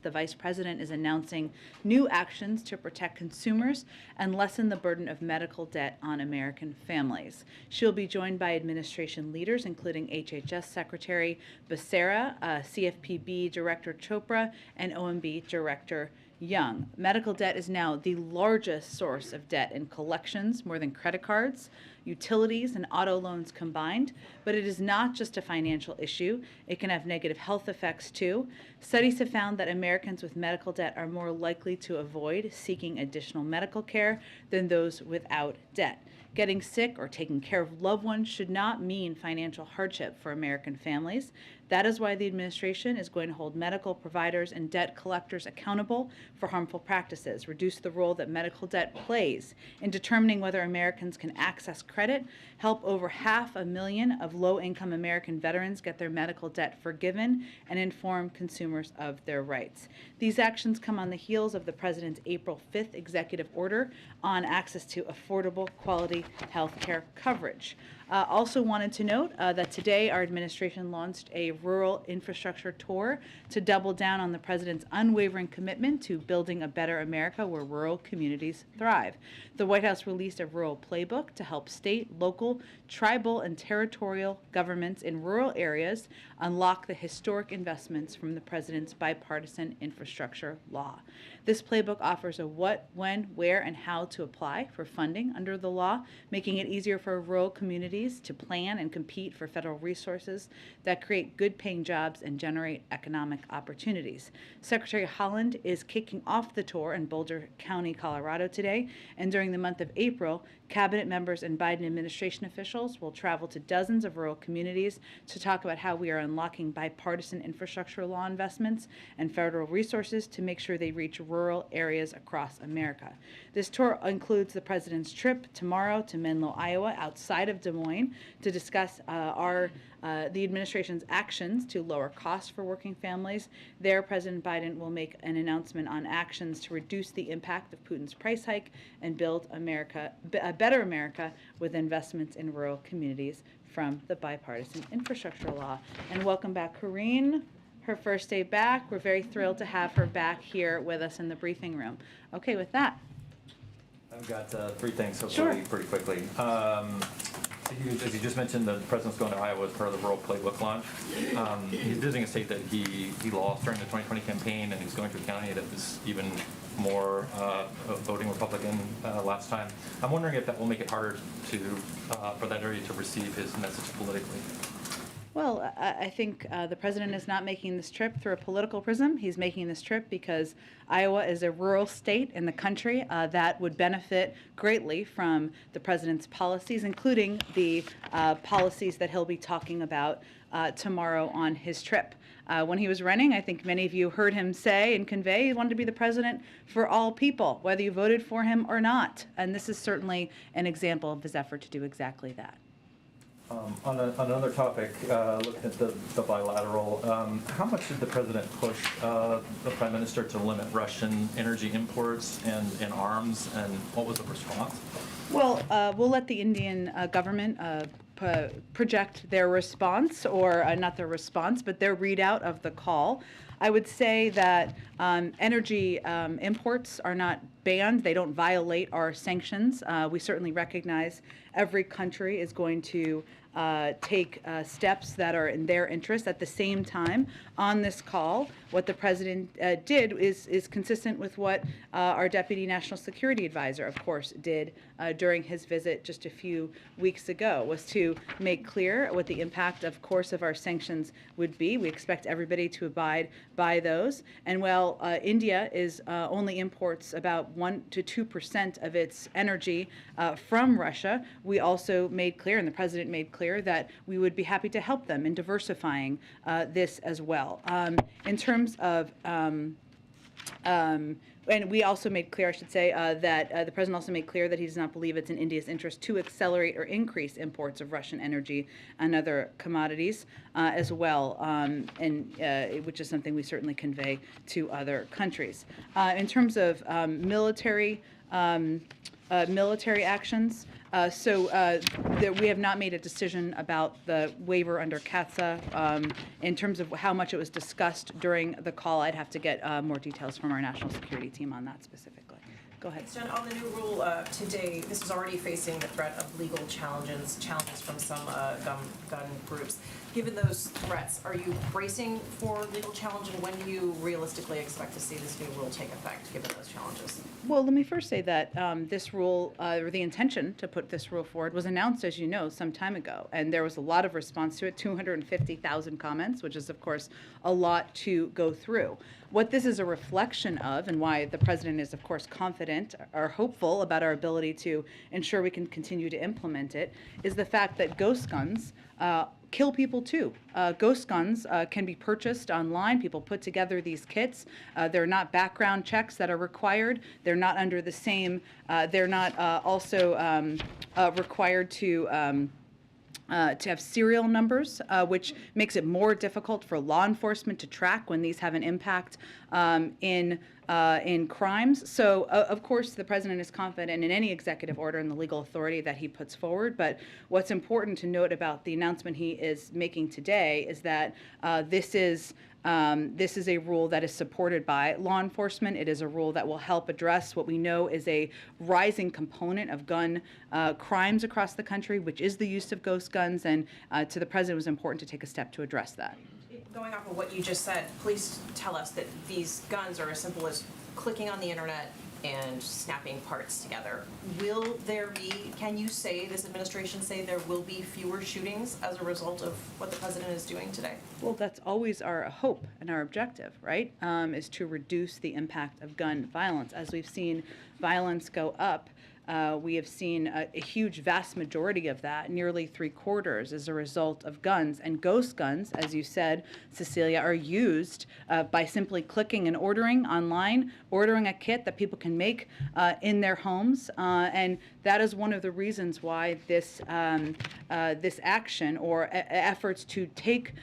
the Vice President is announcing new actions to protect consumers and lessen the burden of medical debt on American families. She'll be joined by administration leaders, including HHS Secretary Becerra, CFPB Director Chopra, and OMB Director Young. Medical debt is now the largest source of debt in collections, more than credit cards, utilities, and auto loans combined. But it is not just a financial issue. It can have negative health effects too. Studies have found that Americans with medical debt are more likely to avoid seeking additional medical care than those without debt. Getting sick or taking care of loved ones should not mean financial hardship for American families. That is why the administration is going to hold medical providers and debt collectors accountable for harmful practices, reduce the role that medical debt plays in determining whether Americans can access credit, help over 500,000 of low-income American veterans get their medical debt forgiven, and inform consumers of their rights. These actions come on the heels of the President's April 5th executive order on access to affordable, quality health care coverage. Also wanted to note that today our administration launched a rural infrastructure tour to double down on the President's unwavering commitment to building a better America where rural communities thrive. The White House released a rural playbook to help state, local, tribal, and territorial governments in rural areas unlock the historic investments from the President's bipartisan infrastructure law. This playbook offers a what, when, where, and how to apply for funding under the law, making it easier for rural communities to plan and compete for federal resources that create good-paying jobs and generate economic opportunities. Secretary Haaland is kicking off the tour in Boulder County, Colorado today, and during the month of April, cabinet members and Biden administration officials will travel to dozens of rural communities to talk about how we are unlocking bipartisan infrastructure law investments and federal resources to make sure they reach rural areas across America. This tour includes the President's trip tomorrow to Menlo, Iowa, outside of Des Moines, to discuss the administration's actions to lower costs for working families. There, President Biden will make an announcement on actions to reduce the impact of Putin's price hike and build America, a better America with investments in rural communities from the bipartisan infrastructure law. And welcome back, Corrine. Her first day back. We're very thrilled to have her back here with us in the briefing room. Okay, with that. I've got three things, Sure. pretty quickly. As you just mentioned, the President's going to Iowa as part of the Rural Playbook launch. He's visiting a state that he lost during the 2020 campaign, and he's going to a county that was even more voting Republican last time. I'm wondering if that will make it harder for that area to receive his message politically. Well, I think the President is not making this trip through a political prism. He's making this trip because Iowa is a rural state in the country that would benefit greatly from the President's policies, including the policies that he'll be talking about tomorrow on his trip. When he was running, I think many of you heard him say and convey he wanted to be the president for all people, whether you voted for him or not. And this is certainly an example of his effort to do exactly that. On another topic, looking at the bilateral, how much did the President push the Prime Minister to limit Russian energy imports and arms, and what was the response? Well, we'll let the Indian government project their response, or not their response, but their readout of the call. I would say that energy imports are not banned. They don't violate our sanctions. We certainly recognize every country is going to take steps that are in their interest. At the same time, on this call, what the President did is consistent with what our Deputy National Security Advisor, of course, did during his visit just a few weeks ago, was to make clear what the impact, of course, of our sanctions would be. We expect everybody to abide by those. And while India only imports about 1 to 2% of its energy from Russia, we also made clear, and the President made clear, that we would be happy to help them in diversifying this as well. In terms of and we also made clear, I should say, that the President also made clear that he does not believe it's in India's interest to accelerate or increase imports of Russian energy and other commodities as well, which is something we certainly convey to other countries. In terms of military actions, We have not made a decision about the waiver under CATSA. In terms of how much it was discussed during the call, I'd have to get more details from our national security team on that specifically. Go ahead. Jen, on the new rule today, this is already facing the threat of legal challenges from some gun groups. Given those threats, are you bracing for legal challenge, and when do you realistically expect to see this new rule take effect, given those challenges? Well, let me first say that this rule, or the intention to put this rule forward, was announced, as you know, some time ago, and there was a lot of response to it, 250,000 comments, which is, of course, a lot to go through. What this is a reflection of, and why the president is, of course, confident or hopeful about our ability to ensure we can continue to implement it, is the fact that ghost guns kill people too. Ghost guns can be purchased online. People put together these kits. They're not background checks that are required. They're not under the same, they're not also required to have serial numbers, which makes it more difficult for law enforcement to track when these have an impact in crimes. So, of course, the president is confident in any executive order and the legal authority that he puts forward. But what's important to note about the announcement he is making today is that this is a rule that is supported by law enforcement. It is a rule that will help address what we know is a rising component of gun crimes across the country, which is the use of ghost guns. And to the president, it was important to take a step to address that. Going off of what you just said, please tell us that these guns are as simple as clicking on the internet and snapping parts together. Will there be, can you say, this administration say there will be fewer shootings as a result of what the president is doing today? Well, that's always our hope and our objective, right, is to reduce the impact of gun violence. As we've seen violence go up, we have seen a huge, vast majority of that, nearly 3/4, as a result of guns. And ghost guns, as you said, Cecilia, are used by simply clicking and ordering online, ordering a kit that people can make in their homes. And that is one of the reasons why this action or efforts to take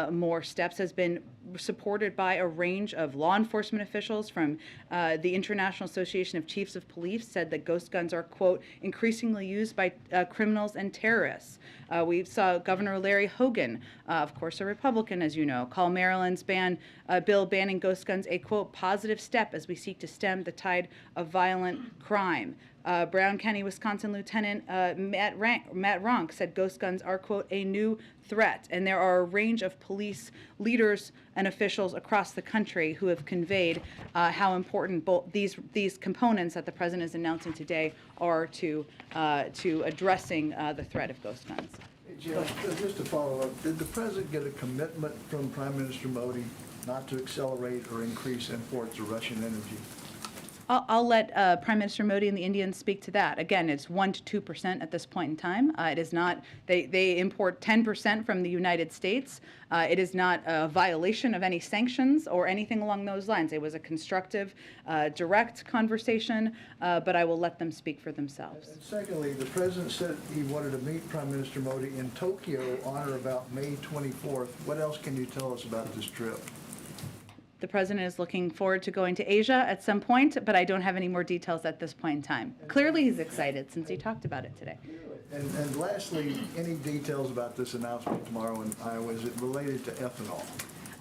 more steps has been supported by a range of law enforcement officials. From the International Association of Chiefs of Police said that ghost guns are, quote, increasingly used by criminals and terrorists. We saw Governor Larry Hogan, of course a Republican, as you know, call Maryland's bill banning ghost guns a, quote, positive step as we seek to stem the tide of violent crime. Brown County, Wisconsin Lieutenant Matt Ronk said ghost guns are, quote, a new threat. And there are a range of police leaders and officials across the country who have conveyed how important both these components that the president is announcing today are to addressing the threat of ghost guns. Hey, Jim, just to follow up, did the president get a commitment from Prime Minister Modi not to accelerate or increase imports of Russian energy? I'll let Prime Minister Modi and the Indians speak to that. Again, it's 1% to 2% at this point in time. It is not, they import 10% from the United States. It is not a violation of any sanctions or anything along those lines. It was a constructive, direct conversation, but I will let them speak for themselves. And secondly, the president said he wanted to meet Prime Minister Modi in Tokyo on or about May 24th. What else can you tell us about this trip? The president is looking forward to going to Asia at some point, but I don't have any more details at this point in time. Clearly he's excited since he talked about it today. And lastly, any details about this announcement tomorrow in Iowa? Is it related to ethanol?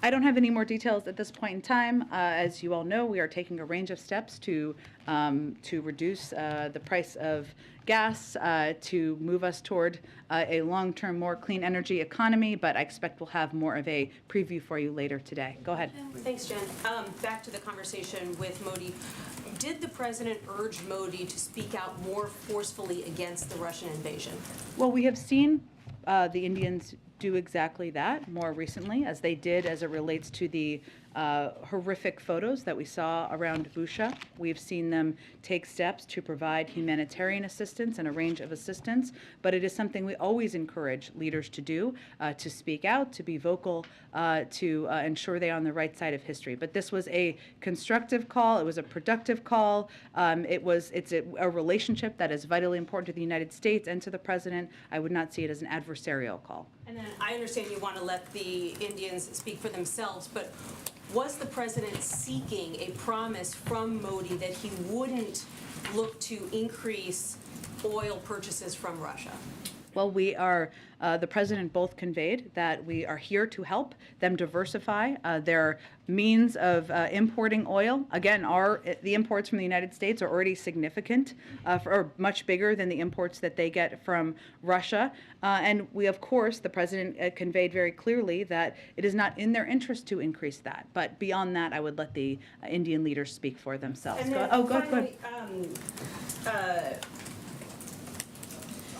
I don't have any more details at this point in time. As you all know, we are taking a range of steps to reduce the price of gas, to move us toward a long-term, more clean energy economy, but I expect we'll have more of a preview for you later today. Go ahead. Thanks, Jen. Back to the conversation with Modi. Did the president urge Modi to speak out more forcefully against the Russian invasion? Well, we have seen the Indians do exactly that more recently, as they did as it relates to the horrific photos that we saw around Busha. We've seen them take steps to provide humanitarian assistance and a range of assistance, but it is something we always encourage leaders to do, to speak out, to be vocal, to ensure they're on the right side of history. But this was a constructive call. It was a productive call. It's a relationship that is vitally important to the United States and to the president. I would not see it as an adversarial call. And then I understand you want to let the Indians speak for themselves, but was the president seeking a promise from Modi that he wouldn't look to increase oil purchases from Russia? Well, we are, the president both conveyed that we are here to help them diversify their means of importing oil. Again, the imports from the United States are already significant, or much bigger than the imports that they get from Russia. And we, of course, the president conveyed very clearly that it is not in their interest to increase that. But beyond that, I would let the Indian leaders speak for themselves. And then Go ahead.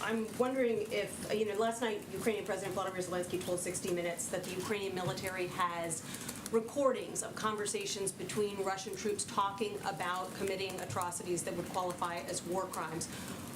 I'm wondering if, last night, Ukrainian President Volodymyr Zelensky told 60 Minutes that the Ukrainian military has recordings of conversations between Russian troops talking about committing atrocities that would qualify as war crimes.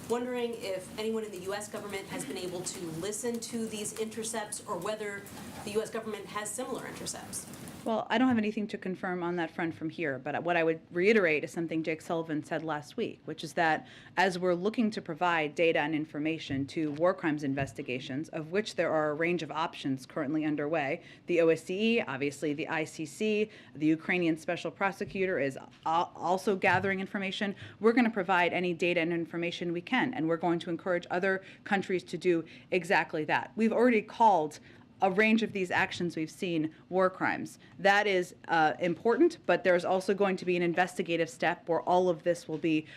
Wondering if anyone in the U.S. government has been able to listen to these intercepts, or whether the U.S. government has similar intercepts. Well, I don't have anything to confirm on that front from here, but what I would reiterate is something Jake Sullivan said last week, which is that as we're looking to provide data and information to war crimes investigations, of which there are a range of options currently underway, the OSCE, obviously the ICC, the Ukrainian special prosecutor is also gathering information. We're going to provide any data and information we can, and we're going to encourage other countries to do exactly that. We've already called a range of these actions we've seen war crimes. That is important, but there's also going to be an investigative step where all of this will be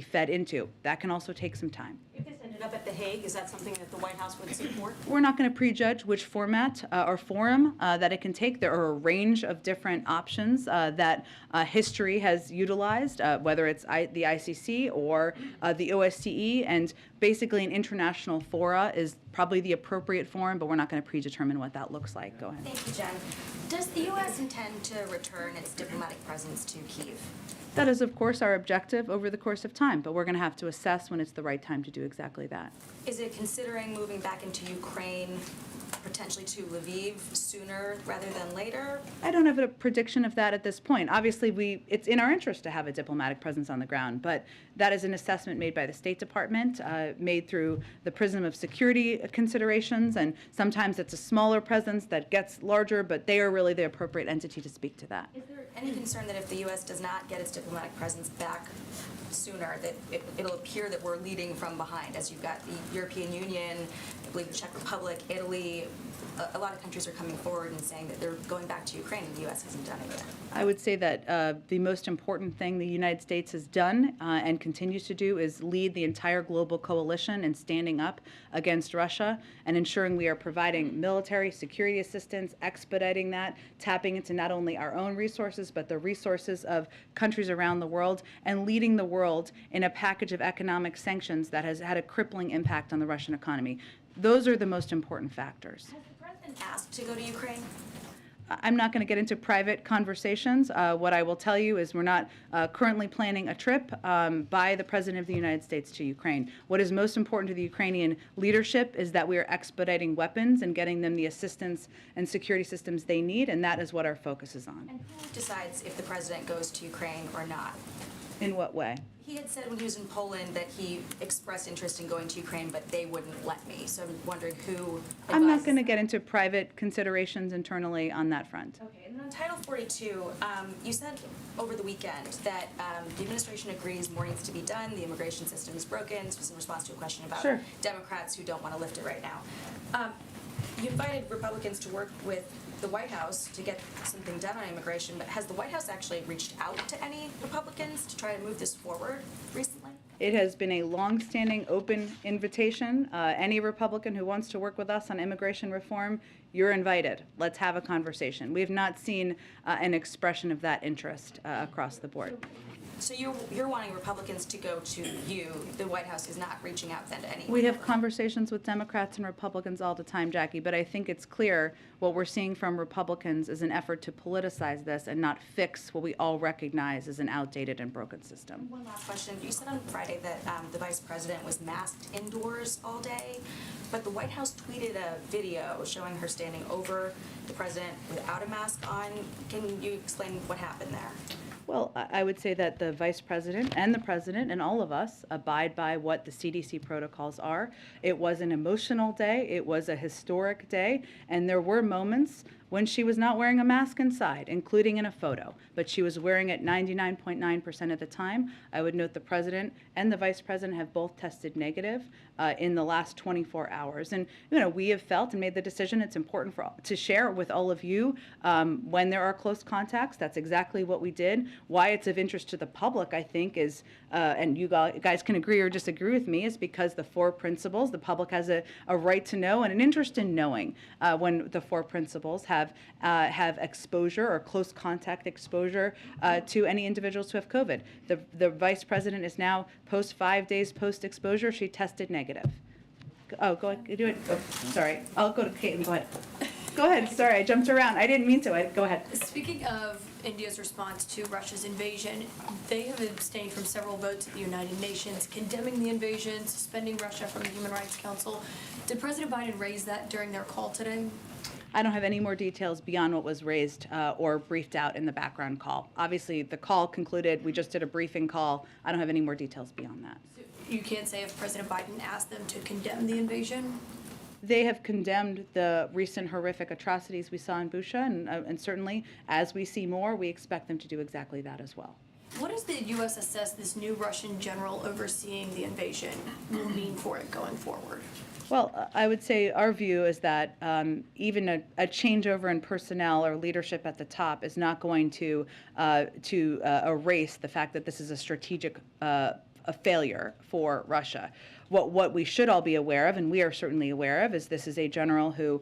fed into. That can also take some time. If this ended up at The Hague, is that something that the White House would support? We're not going to prejudge which format or forum that it can take. There are a range of different options that history has utilized, whether it's the ICC or the OSCE, and basically an international fora is probably the appropriate forum, but we're not going to predetermine what that looks like. Go ahead. Thank you, Jen. Does the U.S. intend to return its diplomatic presence to Kiev? That is, of course, our objective over the course of time, but we're going to have to assess when it's the right time to do exactly that. Is it considering moving back into Ukraine, potentially to Lviv, sooner rather than later? I don't have a prediction of that at this point. Obviously, it's in our interest to have a diplomatic presence on the ground, but that is an assessment made by the State Department, made through the prism of security considerations, and sometimes it's a smaller presence that gets larger, but they are really the appropriate entity to speak to that. Is there any concern that if the U.S. does not get its diplomatic presence back sooner, that it'll appear that we're leading from behind, as you've got the European Union, I believe the Czech Republic, Italy, a lot of countries are coming forward and saying that they're going back to Ukraine, and the U.S. hasn't done it yet. I would say that the most important thing the United States has done and continues to do is lead the entire global coalition in standing up against Russia and ensuring we are providing military security assistance, expediting that, tapping into not only our own resources, but the resources of countries around the world, and leading the world in a package of economic sanctions that has had a crippling impact on the Russian economy. Those are the most important factors. Has the president asked to go to Ukraine? I'm not going to get into private conversations. What I will tell you is we're not currently planning a trip by the President of the United States to Ukraine. What is most important to the Ukrainian leadership is that we are expediting weapons and getting them the assistance and security systems they need, and that is what our focus is on. And who decides if the president goes to Ukraine or not? In what way? He had said when he was in Poland that he expressed interest in going to Ukraine, but they wouldn't let me. So I'm wondering who I'm not advises going to that. get into private considerations internally on that front. Okay, and then on Title 42, you said over the weekend that the administration agrees more needs to be done, the immigration system is broken. This was in response to a question about Sure. Democrats who don't want to lift it right now. You invited Republicans to work with the White House to get something done on immigration, but has the White House actually reached out to any Republicans to try to move this forward recently? It has been a long-standing open invitation. Any Republican who wants to work with us on immigration reform, you're invited. Let's have a conversation. We have not seen an expression of that interest across the board. So you're wanting Republicans to go to you. The White House is not reaching out then to anyone. We have conversations with Democrats and Republicans all the time, Jackie, but I think it's clear what we're seeing from Republicans is an effort to politicize this and not fix what we all recognize as an outdated and broken system. One last question. You said on Friday that the vice president was masked indoors all day, but the White House tweeted a video showing her standing over the president without a mask on. Can you explain what happened there? Well, I would say that the vice president and the president and all of us abide by what the CDC protocols are. It was an emotional day. It was a historic day. And there were moments when she was not wearing a mask inside, including in a photo, but she was wearing it 99.9% of the time. I would note the president and the vice president have both tested negative in the last 24 hours. And, we have felt and made the decision it's important to share with all of you when there are close contacts. That's exactly what we did. Why it's of interest to the public, I think, is, and you guys can agree or disagree with me, is because the four principles, the public has a right to know and an interest in knowing when the four principles have exposure or close contact exposure to any individuals who have COVID. The vice president is now 5 days post-exposure, she tested negative. Oh, go ahead, do it. Oh, sorry, I'll go to Caitlin, go ahead. Go ahead, sorry, I jumped around. I didn't mean to, go ahead. Speaking of India's response to Russia's invasion, they have abstained from several votes at the United Nations condemning the invasion, suspending Russia from the Human Rights Council. Did President Biden raise that during their call today? I don't have any more details beyond what was raised or briefed out in the background call. Obviously, the call concluded. We just did a briefing call. I don't have any more details beyond that. So you can't say if President Biden asked them to condemn the invasion? They have condemned the recent horrific atrocities we saw in Busha, and certainly, as we see more, we expect them to do exactly that as well. What does the U.S. assess this new Russian general overseeing the invasion will mean for it going forward? Well, I would say our view is that even a changeover in personnel or leadership at the top is not going to erase the fact that this is a strategic a failure for Russia. What we should all be aware of, and we are certainly aware of, is this is a general who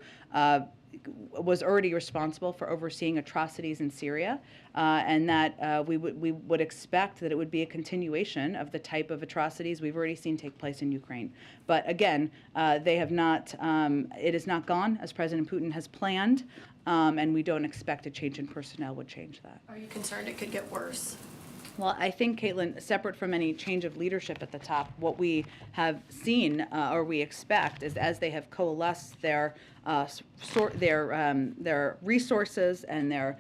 was already responsible for overseeing atrocities in Syria, and that we would expect that it would be a continuation of the type of atrocities we've already seen take place in Ukraine. But again, they have not. It is not gone as President Putin has planned, and we don't expect a change in personnel would change that. Are you concerned it could get worse? Well, I think, Caitlin, separate from any change of leadership at the top, what we have seen or we expect is as they have coalesced their resources and their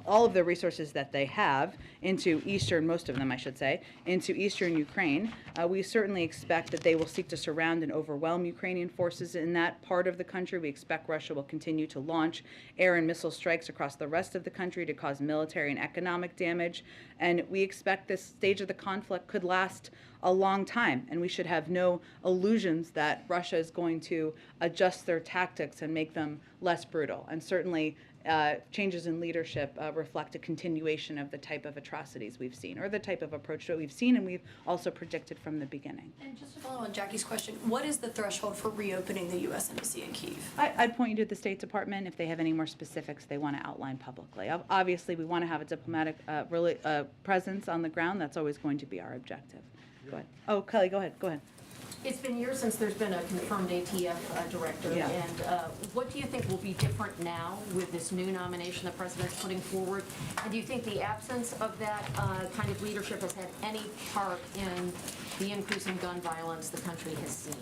all of the resources that they have into most of them, I should say, into eastern Ukraine, we certainly expect that they will seek to surround and overwhelm Ukrainian forces in that part of the country. We expect Russia will continue to launch air and missile strikes across the rest of the country to cause military and economic damage. And we expect this stage of the conflict could last a long time, and we should have no illusions that Russia is going to adjust their tactics and make them less brutal. And certainly, changes in leadership reflect a continuation of the type of atrocities we've seen, or the type of approach that we've seen and we've also predicted from the beginning. And just to follow on Jackie's question, what is the threshold for reopening the U.S. Embassy in Kiev? I'd point you to the State Department if they have any more specifics they want to outline publicly. Obviously, we want to have a diplomatic presence on the ground. That's always going to be our objective. Go ahead. Oh, Kelly, go ahead. It's been years since there's been a confirmed ATF director, Yeah. and what do you think will be different now with this new nomination the president's putting forward? And do you think the absence of that kind of leadership has had any part in the increase in gun violence the country has seen?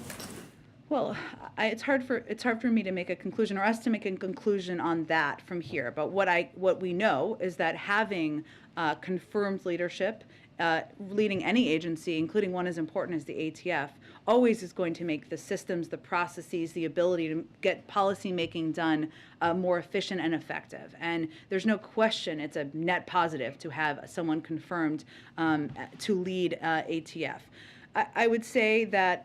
Well, it's hard for me to make a conclusion, or us to make a conclusion on that from here. But what we know is that having confirmed leadership leading any agency, including one as important as the ATF, always is going to make the systems, the processes, the ability to get policy making done more efficient and effective. And there's no question it's a net positive to have someone confirmed to lead ATF. I would say that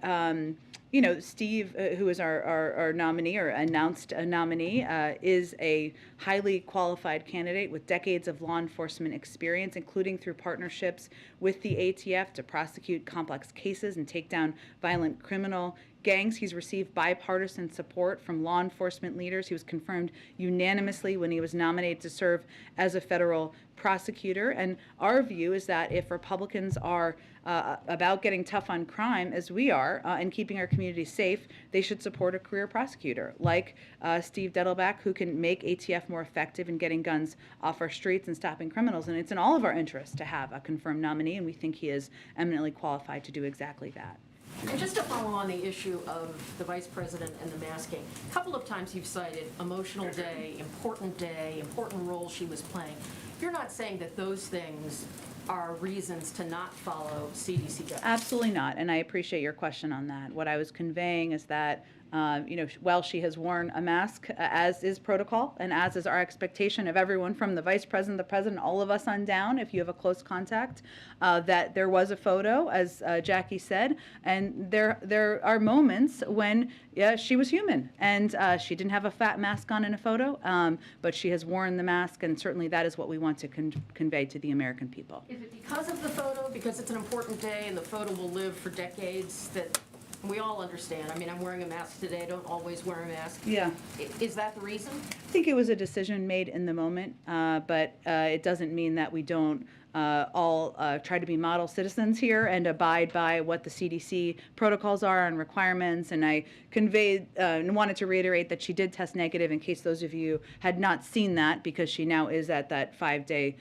Steve, who is our nominee or announced a nominee, is a highly qualified candidate with decades of law enforcement experience, including through partnerships with the ATF to prosecute complex cases and take down violent criminal gangs. He's received bipartisan support from law enforcement leaders. He was confirmed unanimously when he was nominated to serve as a federal prosecutor. And our view is that if Republicans are about getting tough on crime, as we are, and keeping our communities safe, they should support a career prosecutor like Steve Dettelbach, who can make ATF more effective in getting guns off our streets and stopping criminals. And it's in all of our interests to have a confirmed nominee, and we think he is eminently qualified to do exactly that. And just to follow on the issue of the vice president and the masking, a couple of times you've cited emotional day, important role she was playing. You're not saying that those things are reasons to not follow CDC guidelines? Absolutely not, and I appreciate your question on that. What I was conveying is that While she has worn a mask, as is protocol, and as is our expectation of everyone from the vice president, the president, all of us on down, if you have a close contact, that there was a photo, as Jackie said, and there are moments when she was human, and she didn't have a fat mask on in a photo, but she has worn the mask, and certainly that is what we want to convey to the American people. Is it because of the photo, because it's an important day and the photo will live for decades, that we all understand? I mean, I'm wearing a mask today, I don't always wear a mask. Yeah. Is that the reason? I think it was a decision made in the moment, but it doesn't mean that we don't all try to be model citizens here and abide by what the CDC protocols are and requirements. And I conveyed and wanted to reiterate that she did test negative, in case those of you had not seen that, because she now is at that 5-day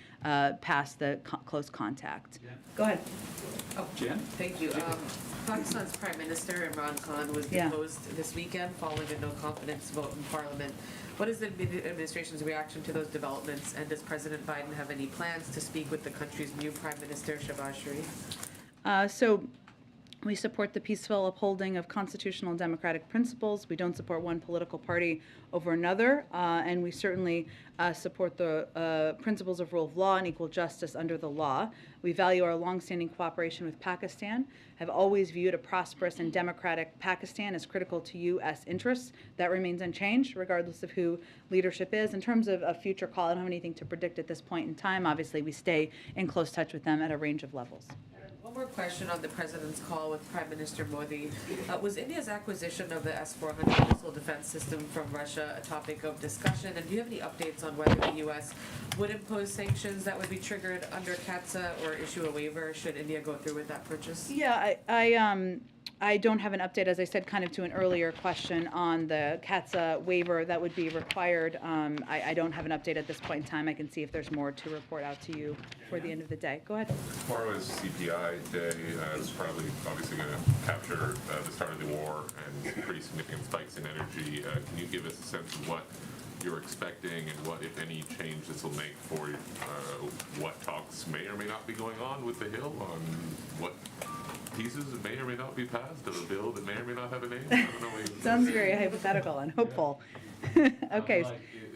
past the close contact. Yeah. Go ahead. Oh, Jan? Thank you. Pakistan's Prime Minister Imran Khan was Yeah. deposed this weekend following a no confidence vote in Parliament. What is the administration's reaction to those developments, and does President Biden have any plans to speak with the country's new Prime Minister, Shehbaz Sharif? So we support the peaceful upholding of constitutional and democratic principles. We don't support one political party over another, and we certainly support the principles of rule of law and equal justice under the law. We value our longstanding cooperation with Pakistan, have always viewed a prosperous and democratic Pakistan as critical to U.S. interests. That remains unchanged, regardless of who leadership is. In terms of a future call, I don't have anything to predict at this point in time. Obviously, we stay in close touch with them at a range of levels. One more question on the president's call with Prime Minister Modi. Was India's acquisition of the S-400 missile defense system from Russia a topic of discussion? And do you have any updates on whether the U.S. would impose sanctions that would be triggered under CAATSA or issue a waiver should India go through with that purchase? Yeah, I don't have an update, as I said, kind of to an earlier question on the CAATSA waiver that would be required. I don't have an update at this point in time. I can see if there's more to report out to you for the end of the day. Go ahead. Tomorrow is CPI day. It's probably obviously going to capture the start of the war and pretty significant spikes in energy. Can you give us a sense of what you're expecting and what, if any, change this will make for what talks may or may not be going on with the Hill on what pieces that may or may not be passed of a bill that may or may not have a name? I don't know. Sounds very hypothetical and hopeful. Okay.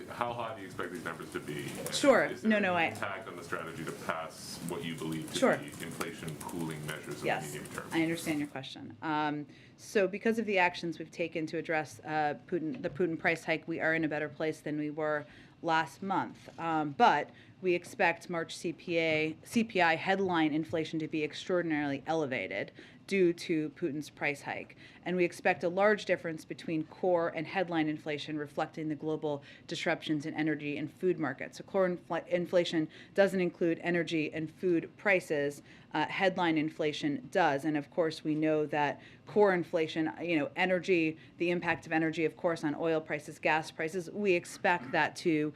How high do you expect these numbers to be? Sure. Is there No, any impact on the strategy to pass what you believe to Sure. be inflation cooling measures in Yes, the medium term? I understand your question. So because of the actions we've taken to address the Putin price hike, we are in a better place than we were last month. But we expect March CPI headline inflation to be extraordinarily elevated due to Putin's price hike. And we expect a large difference between core and headline inflation, reflecting the global disruptions in energy and food markets. So core inflation doesn't include energy and food prices. Headline inflation does. And of course, we know that core inflation, energy, the impact of energy, of course, on oil prices, gas prices, we expect that to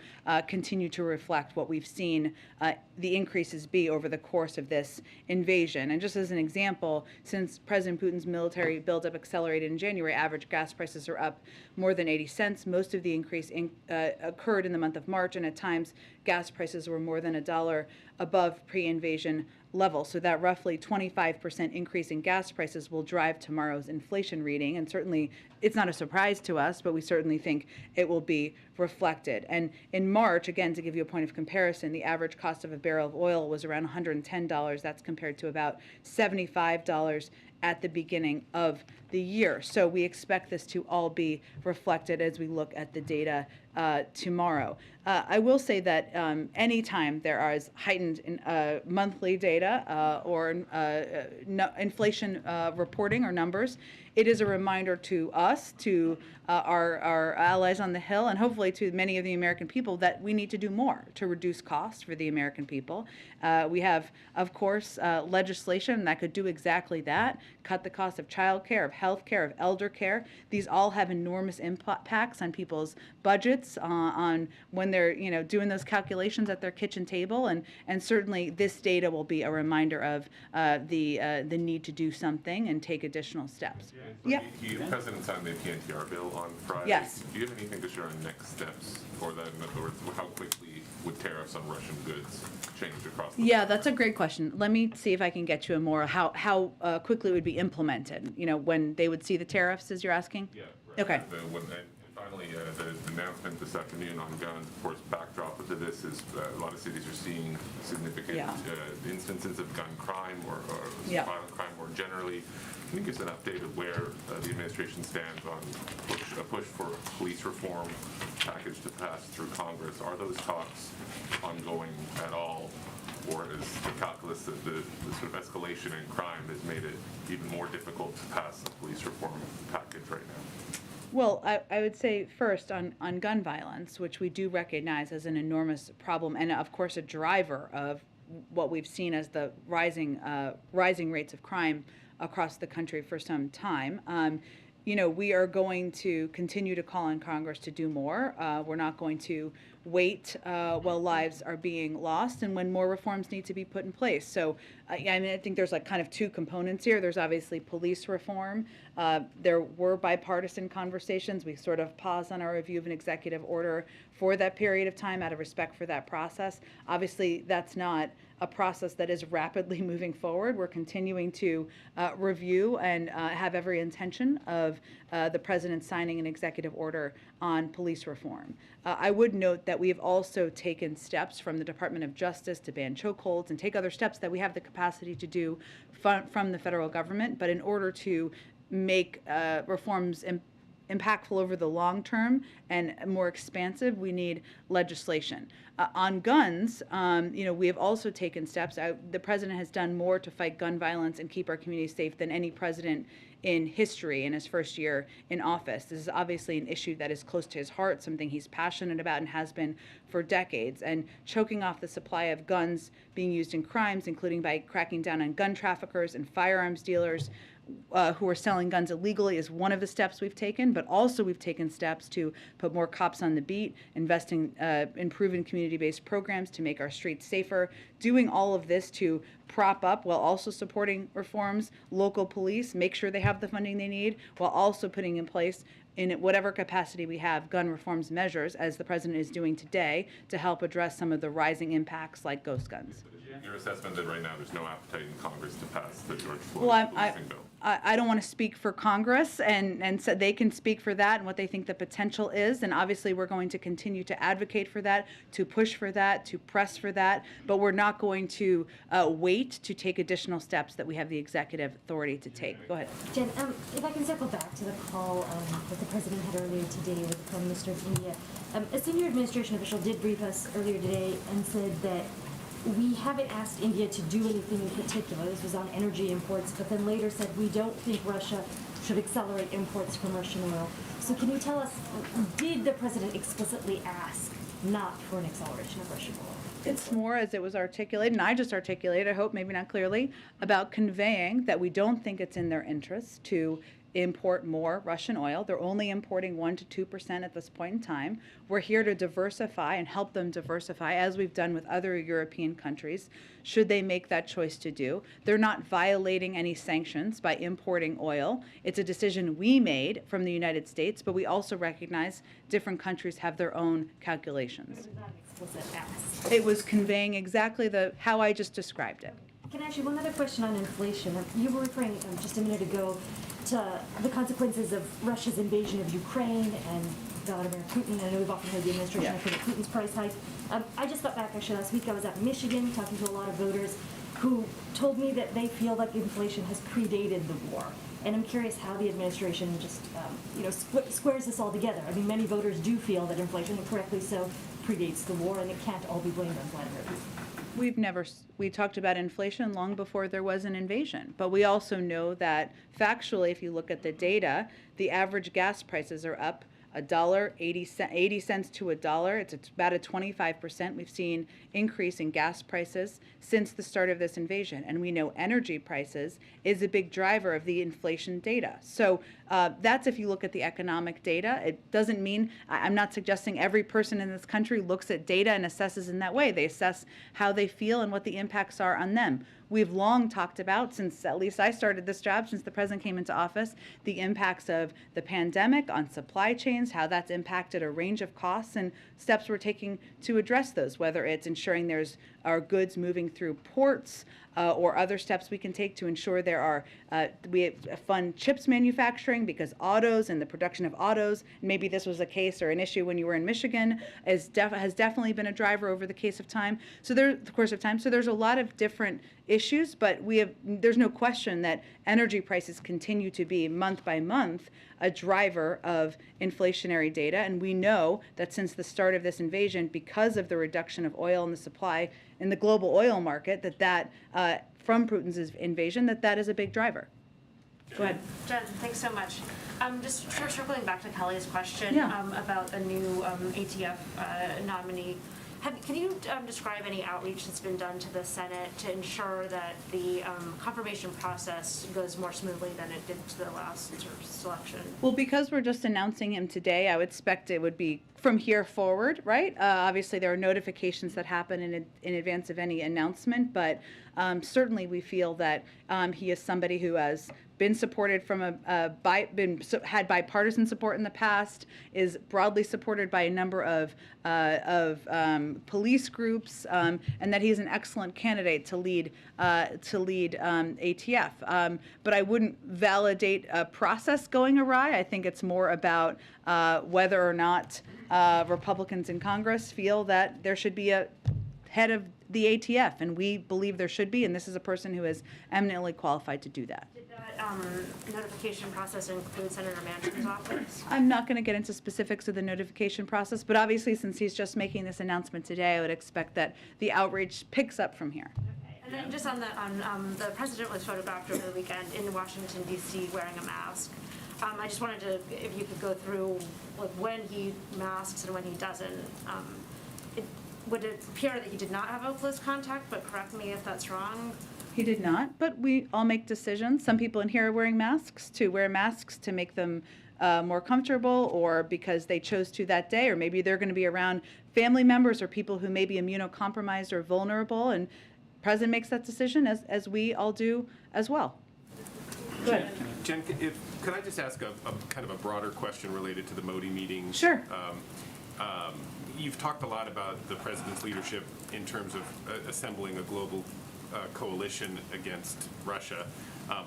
continue to reflect what we've seen the increases be over the course of this invasion. And just as an example, since President Putin's military buildup accelerated in January, average gas prices are up more than 80 cents. Most of the increase occurred in the month of March, and at times gas prices were more than $1 above pre-invasion level. So that roughly 25% increase in gas prices will drive tomorrow's inflation reading. And certainly it's not a surprise to us, but we certainly think it will be reflected. And in March, again, to give you a point of comparison, the average cost of a barrel of oil was around $110. That's compared to about $75 at the beginning of the year. So we expect this to all be reflected as we look at the data tomorrow. I will say that anytime there is heightened monthly data or inflation reporting or numbers, it is a reminder to us, to our allies on the Hill, and hopefully to many of the American people, that we need to do more to reduce costs for the American people. We have, of course, legislation that could do exactly that, cut the cost of child care, of health care, of elder care. These all have enormous impacts on people's budgets, on when they're doing those calculations at their kitchen table, and certainly this data will be a reminder of the need to do something and take additional steps. Yeah. The President signed the PNTR bill on Friday. Yes. Do you have anything to share on next steps for that? In other words, how quickly would tariffs on Russian goods change across the board? Yeah, that's a great question. Let me see if I can get you a more how quickly it would be implemented. When they would see the tariffs, as you're asking. Yeah, right. Okay. And finally, the announcement this afternoon on guns, of course, backdrop to this is a lot of cities are seeing significant Yeah. instances of gun crime or Yeah. violent crime more generally. Can you give us an update of where the administration stands on a push for a police reform package to pass through Congress? Are those talks ongoing at all? Or is the calculus of the sort of escalation in crime has made it even more difficult to pass a police reform package right now? Well, I would say first on gun violence, which we do recognize as an enormous problem and of course a driver of what we've seen as the rising rates of crime across the country for some time. We are going to continue to call on Congress to do more. We're not going to wait while lives are being lost and when more reforms need to be put in place. So, I think there's like kind of two components here. There's obviously police reform. There were bipartisan conversations. We sort of paused on our review of an executive order for that period of time out of respect for that process. Obviously, that's not a process that is rapidly moving forward. We're continuing to review and have every intention of the president signing an executive order on police reform. I would note that we have also taken steps from the Department of Justice to ban chokeholds and take other steps that we have the capacity to do from the federal government. But in order to make reforms impactful over the long term and more expansive, we need legislation. On guns, we have also taken steps. The president has done more to fight gun violence and keep our communities safe than any president in history in his first year in office. This is obviously an issue that is close to his heart, something he's passionate about and has been for decades. And choking off the supply of guns being used in crimes, including by cracking down on gun traffickers and firearms dealers who are selling guns illegally, is one of the steps we've taken. But also we've taken steps to put more cops on the beat, investing in proven community-based programs to make our streets safer, doing all of this to prop up while also supporting reforms, local police, make sure they have the funding they need, while also putting in place, in whatever capacity we have, gun reforms measures, as the president is doing today, to help address some of the rising impacts like ghost guns. Your assessment that right now there's no appetite in Congress to pass the George Well, Floyd policing bill? I don't want to speak for Congress, and so they can speak for that and what they think the potential is. And obviously, we're going to continue to advocate for that, to push for that, to press for that. But we're not going to wait to take additional steps that we have the executive authority to take. Go ahead. Jen, if I can circle back to the call that the president had earlier today with the Prime Minister of India. A senior administration official did brief us earlier today and said that we haven't asked India to do anything in particular. This was on energy imports, but then later said we don't think Russia should accelerate imports from Russian oil. So can you tell us, did the president explicitly ask not for an acceleration of Russian oil? It's more, as it was articulated, and I just articulated, I hope maybe not clearly, about conveying that we don't think it's in their interest to import more Russian oil. They're only importing 1% to 2% at this point in time. We're here to diversify and help them diversify, as we've done with other European countries, should they make that choice to do. They're not violating any sanctions by importing oil. It's a decision we made from the United States, but we also recognize different countries have their own calculations. It was not an explicit ask. It was conveying exactly how I just described it. Can I ask you one other question on inflation? You were referring just a minute ago to the consequences of Russia's invasion of Ukraine and Vladimir Putin. I know we've often heard the administration refer to Putin's price hike. I just got back actually last week. I was out in Michigan talking to a lot of voters who told me that they feel like inflation has predated the war. And I'm curious how the administration just squares this all together. I mean, many voters do feel that inflation, and correctly so, predates the war, and it can't all be blamed on Vladimir Putin. We talked about inflation long before there was an invasion, but we also know that factually, if you look at the data, the average gas prices are up $1.80 cents to $1. It's about a 25%. We've seen increase in gas prices since the start of this invasion, and we know energy prices is a big driver of the inflation data. So that's if you look at the economic data. It doesn't mean, I'm not suggesting every person in this country looks at data and assesses in that way. They assess how they feel and what the impacts are on them. We've long talked about, since at least I started this job, since the president came into office, the impacts of the pandemic on supply chains, how that's impacted a range of costs, and steps we're taking to address those, whether it's ensuring there's our goods moving through ports, or other steps we can take to ensure there are, we fund chips manufacturing, because autos and the production of autos, maybe this was a case or an issue when you were in Michigan, has definitely been a driver over the course of time. So there's a lot of different issues, but there's no question that energy prices continue to be month by month a driver of inflationary data. And we know that since the start of this invasion, because of the reduction of oil in the supply in the global oil market, from Putin's invasion, that is a big driver. Go ahead. Jen, thanks so much. Just circling back to Kelly's question Yeah. about a new ATF nominee. Can you describe any outreach that's been done to the Senate to ensure that the confirmation process goes more smoothly than it did to the last sort of selection? Well, because we're just announcing him today, I would expect it would be from here forward, right? Obviously, there are notifications that happen in advance of any announcement, but certainly we feel that he is somebody who has been supported from had bipartisan support in the past, is broadly supported by a number of police groups, and that he's an excellent candidate to lead ATF. But I wouldn't validate a process going awry. I think it's more about whether or not Republicans in Congress feel that there should be a head of the ATF, and we believe there should be, and this is a person who is eminently qualified to do that. Did that notification process include Senator Manchin's office? I'm not going to get into specifics of the notification process, but obviously since he's just making this announcement today, I would expect that the outreach picks up from here. Okay. And then just on the president was photographed over the weekend in Washington, D.C. wearing a mask. I just wanted to, if you could go through like when he masks and when he doesn't. Would it appear that he did not have a close contact, but correct me if that's wrong? He did not, but we all make decisions. Some people in here are wearing masks to make them more comfortable, or because they chose to that day, or maybe they're going to be around family members or people who may be immunocompromised or vulnerable, and the president makes that decision, as we all do as well. Go ahead. Jen, could I just ask a kind of a broader question related to the Modi meeting? Sure. You've talked a lot about the president's leadership in terms of assembling a global coalition against Russia,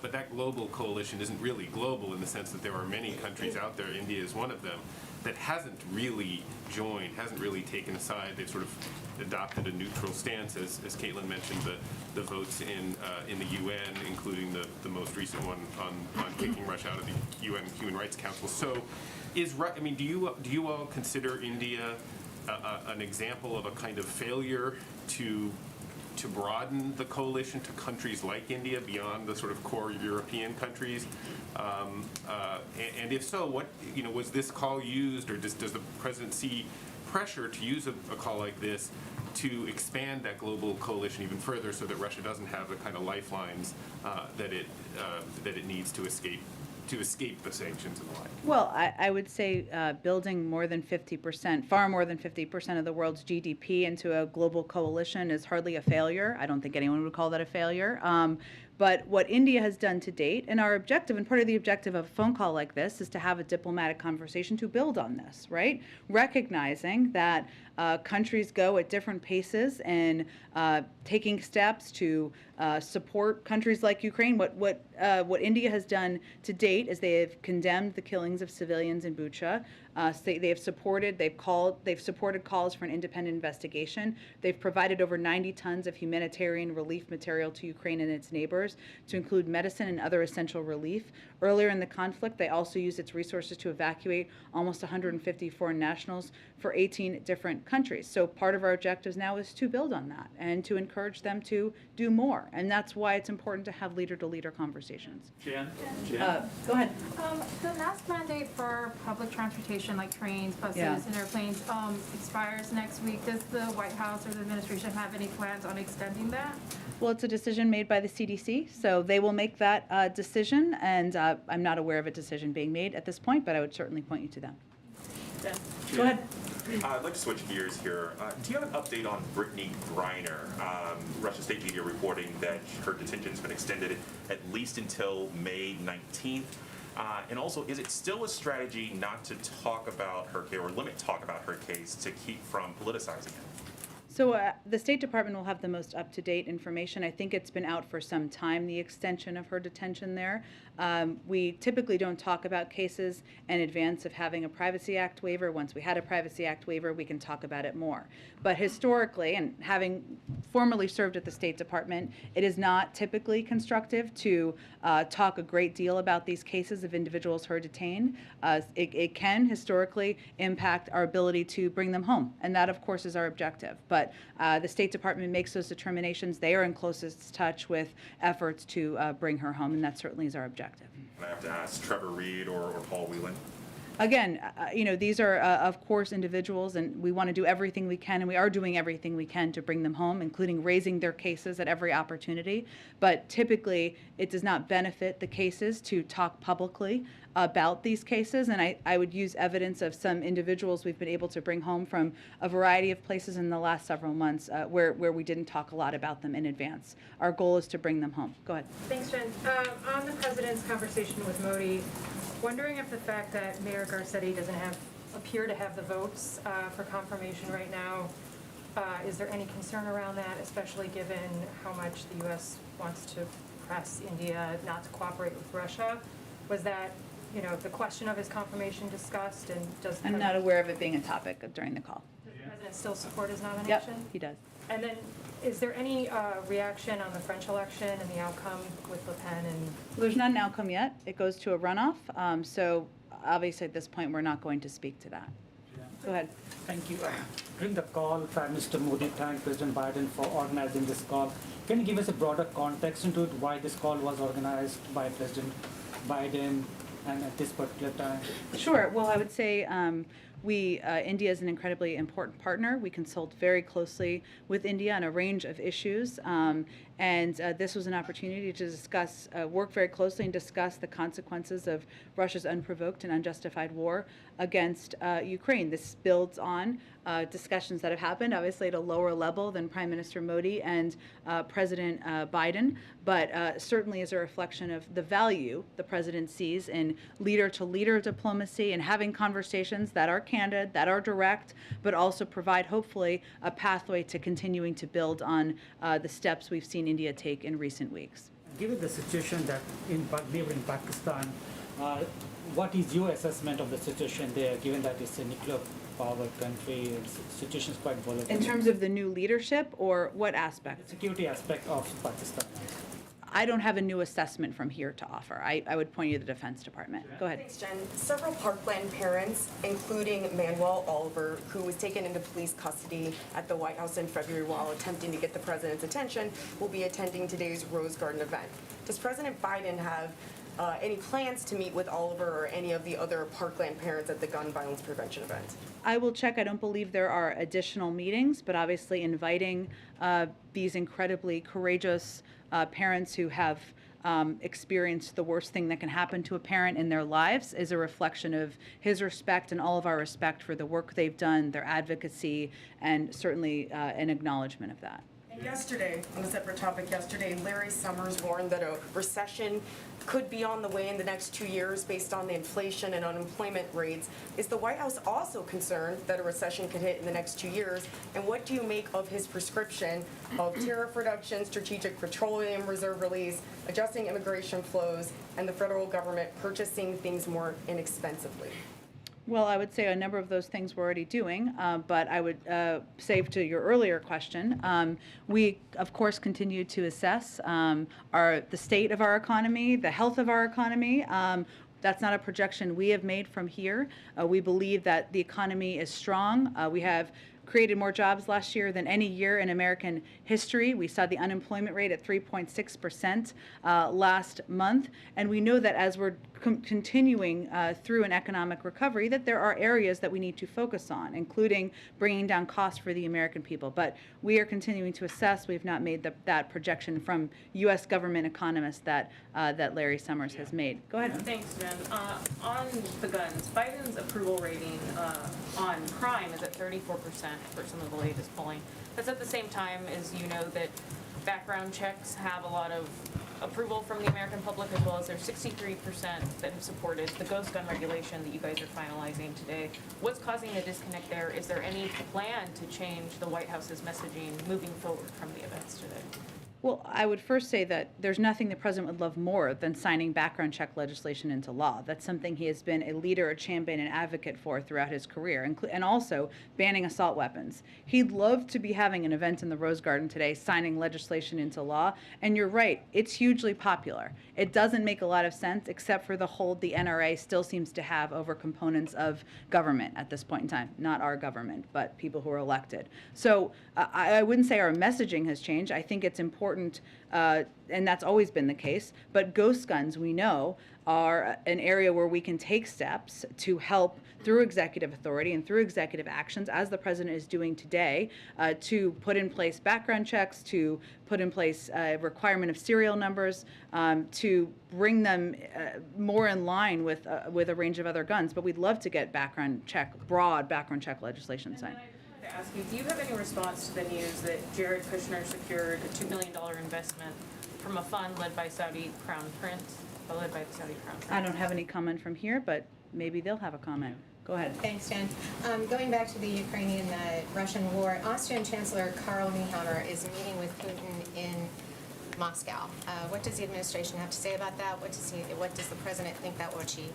but that global coalition isn't really global in the sense that there are many countries out there, India is one of them, that hasn't really joined, hasn't really taken a side. They've sort of adopted a neutral stance, as Caitlin mentioned, the votes in the UN, including the most recent one on kicking Russia out of the UN Human Rights Council. So, do you all consider India an example of a kind of failure to broaden the coalition to countries like India beyond the sort of core European countries? And if so, what was this call used, or does the president see pressure to use a call like this to expand that global coalition even further, so that Russia doesn't have the kind of lifelines that it needs to escape the sanctions and the like? Well, I would say building more than 50%, far more than 50% of the world's GDP into a global coalition is hardly a failure. I don't think anyone would call that a failure. But what India has done to date, and our objective, and part of the objective of a phone call like this, is to have a diplomatic conversation to build on this, right? Recognizing that countries go at different paces and taking steps to support countries like Ukraine. What India has done to date is they have condemned the killings of civilians in Bucha. They've supported calls for an independent investigation. They've provided over 90 tons of humanitarian relief material to Ukraine and its neighbors, to include medicine and other essential relief. Earlier in the conflict, they also used its resources to evacuate almost 150 foreign nationals for 18 different countries. So part of our objectives now is to build on that and to encourage them to do more. And that's why it's important to have leader-to-leader conversations. Jan? Go ahead. The mask mandate for public transportation like trains, buses, and airplanes expires next week. Does the White House or the administration have any plans on extending that? Well, it's a decision made by the CDC, so they will make that decision, and I'm not aware of a decision being made at this point, but I would certainly point you to them. Go ahead. I'd like to switch gears here. Do you have an update on Brittany Griner? Russian state media reporting that her detention has been extended at least until May 19th. And also, is it still a strategy not to talk about her case, or limit talk about her case, to keep from politicizing it? So the State Department will have the most up-to-date information. I think it's been out for some time, the extension of her detention there. We typically don't talk about cases in advance of having a Privacy Act waiver. Once we had a Privacy Act waiver, we can talk about it more. But historically, and having formerly served at the State Department, it is not typically constructive to talk a great deal about these cases of individuals who are detained. It can historically impact our ability to bring them home, and that, of course, is our objective. But the State Department makes those determinations. They are in closest touch with efforts to bring her home, and that certainly is our objective. And I have to ask Trevor Reed or Paul Whelan. Again, these are, of course, individuals, and we want to do everything we can, and we are doing everything we can to bring them home, including raising their cases at every opportunity. But typically, it does not benefit the cases to talk publicly about these cases, and I would use evidence of some individuals we've been able to bring home from a variety of places in the last several months where we didn't talk a lot about them in advance. Our goal is to bring them home. Go ahead. Thanks, Jen. On the president's conversation with Modi, wondering if the fact that Mayor Garcetti doesn't appear to have the votes for confirmation right now, is there any concern around that, especially given how much the U.S. wants to press India not to cooperate with Russia? Was that, the question of his confirmation discussed, and does the I'm not aware of it being a topic during the call. Does the president still support his nomination? Yep, he does. And then, is there any reaction on the French election and the outcome with Le Pen and? Well, there's not an outcome yet. It goes to a runoff. So obviously at this point, we're not going to speak to that. Go ahead. Thank you. During the call, Prime Minister Modi thanked President Biden for organizing this call. Can you give us a broader context into it, why this call was organized by President Biden and at this particular time? Sure. Well, I would say India is an incredibly important partner. We consult very closely with India on a range of issues. And this was an opportunity to discuss, work very closely and discuss the consequences of Russia's unprovoked and unjustified war against Ukraine. This builds on discussions that have happened, obviously at a lower level than Prime Minister Modi and President Biden, but certainly is a reflection of the value the president sees in leader-to-leader diplomacy and having conversations that are candid, that are direct, but also provide, hopefully, a pathway to continuing to build on the steps we've seen India take in recent weeks. Given the situation that in neighboring Pakistan, what is your assessment of the situation there, given that it's a nuclear power country, the situation is quite volatile? In terms of the new leadership, or what aspect? The security aspect of Pakistan. I don't have a new assessment from here to offer. I would point you to the Defense Department. Go ahead. Thanks, Jen. Several Parkland parents, including Manuel Oliver, who was taken into police custody at the White House in February while attempting to get the president's attention, will be attending today's Rose Garden event. Does President Biden have any plans to meet with Oliver or any of the other Parkland parents at the gun violence prevention event? I will check. I don't believe there are additional meetings, but obviously inviting these incredibly courageous parents who have experienced the worst thing that can happen to a parent in their lives is a reflection of his respect and all of our respect for the work they've done, their advocacy, and certainly an acknowledgement of that. Yesterday, on a separate topic, Larry Summers warned that a recession could be on the way in the next 2 years based on the inflation and unemployment rates. Is the White House also concerned that a recession could hit in the next 2 years? And what do you make of his prescription of tariff reduction, strategic petroleum reserve release, adjusting immigration flows, and the federal government purchasing things more inexpensively? Well, I would say a number of those things we're already doing, but I would say to your earlier question, we, of course, continue to assess the state of our economy, the health of our economy. That's not a projection we have made from here. We believe that the economy is strong. We have created more jobs last year than any year in American history. We saw the unemployment rate at 3.6% last month. And we know that as we're continuing through an economic recovery, that there are areas that we need to focus on, including bringing down costs for the American people. But we are continuing to assess. We've not made that projection from U.S. government economists that Larry Summers has made. Go ahead. Thanks, Jen. On the guns, Biden's approval rating on crime is at 34% for some of the latest polling. That's at the same time as you know that background checks have a lot of approval from the American public, as well as there's 63% that have supported the ghost gun regulation that you guys are finalizing today. What's causing the disconnect there? Is there any plan to change the White House's messaging moving forward from the events today? Well, I would first say that there's nothing the president would love more than signing background check legislation into law. That's something he has been a leader, a champion, and advocate for throughout his career, and also banning assault weapons. He'd love to be having an event in the Rose Garden today, signing legislation into law. And you're right, it's hugely popular. It doesn't make a lot of sense, except for the hold the NRA still seems to have over components of government at this point in time. Not our government, but people who are elected. So I wouldn't say our messaging has changed. I think it's important, and that's always been the case, but ghost guns, we know, are an area where we can take steps to help through executive authority and through executive actions, as the president is doing today, to put in place background checks, to put in place a requirement of serial numbers, to bring them more in line with a range of other guns. But we'd love to get broad background check legislation signed. To ask you, do you have any response to the news that Jared Kushner secured a $2 million investment from a fund led by Saudi Crown Prince, led by the Saudi Crown Prince? I don't have any comment from here, but maybe they'll have a comment. Go ahead. Thanks, Dan. Going back to the Ukrainian-Russian war, Austrian Chancellor Karl Nehammer is meeting with Putin in Moscow. What does the administration have to say about that? What does the president think that will achieve?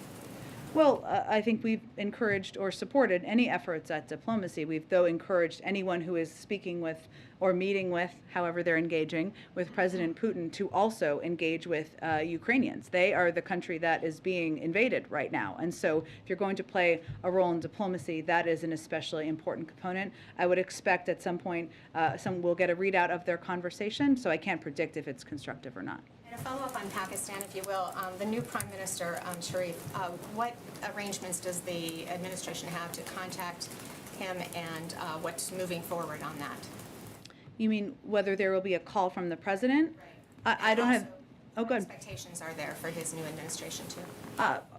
Well, I think we've encouraged or supported any efforts at diplomacy. We've, though, encouraged anyone who is speaking with or meeting with, however they're engaging, with President Putin to also engage with Ukrainians. They are the country that is being invaded right now. And so if you're going to play a role in diplomacy, that is an especially important component. I would expect at some point we'll get a readout of their conversation, so I can't predict if it's constructive or not. And a follow-up on Pakistan, if you will. The new Prime Minister, Sharif, what arrangements does the administration have to contact him, and what's moving forward on that? You mean whether there will be a call from the president? Right. I don't have. Oh, good. Expectations are there for his new administration too?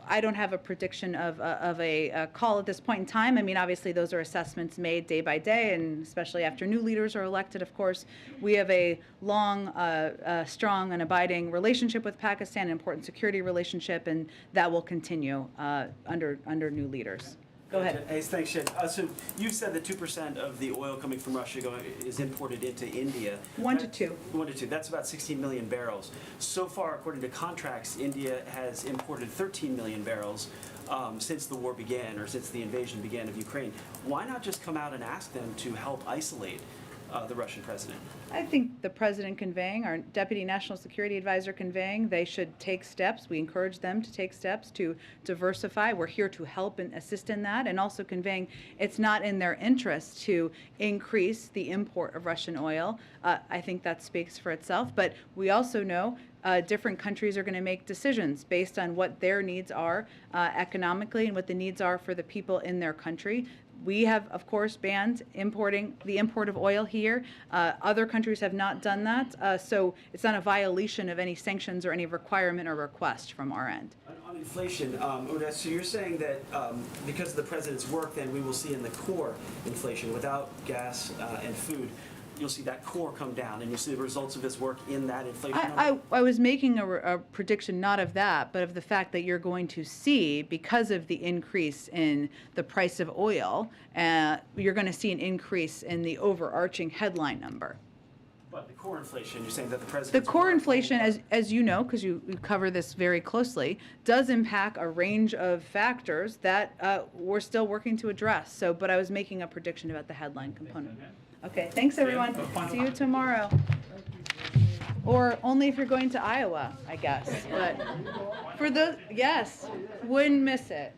I don't have a prediction of a call at this point in time. I mean, obviously, those are assessments made day by day, and especially after new leaders are elected, of course. We have a long, strong, and abiding relationship with Pakistan, an important security relationship, and that will continue under new leaders. Go ahead. Hey, thanks, Shed. So you said that 2% of the oil coming from Russia is imported into India. 1 to 2. 1 to 2. That's about 16 million barrels. So far, according to contracts, India has imported 13 million barrels since the war began, or since the invasion began of Ukraine. Why not just come out and ask them to help isolate the Russian president? I think the president conveying, our deputy national security advisor conveying, they should take steps. We encourage them to take steps to diversify. We're here to help and assist in that, and also conveying it's not in their interest to increase the import of Russian oil. I think that speaks for itself, but we also know different countries are going to make decisions based on what their needs are economically and what the needs are for the people in their country. We have, of course, banned the import of oil here. Other countries have not done that, so it's not a violation of any sanctions or any requirement or request from our end. On inflation, Odessa, so you're saying that because of the president's work, then we will see in the core inflation, without gas and food, you'll see that core come down, and you'll see the results of his work in that inflation number? I was making a prediction not of that, but of the fact that you're going to see, because of the increase in the price of oil, you're going to see an increase in the overarching headline number. But the core inflation, you're saying that the president... The core inflation, as you know, because you cover this very closely, does impact a range of factors that we're still working to address. So, but I was making a prediction about the headline component. Okay, thanks everyone. See you tomorrow. Or only if you're going to Iowa, I guess. But for those, yes, wouldn't miss it.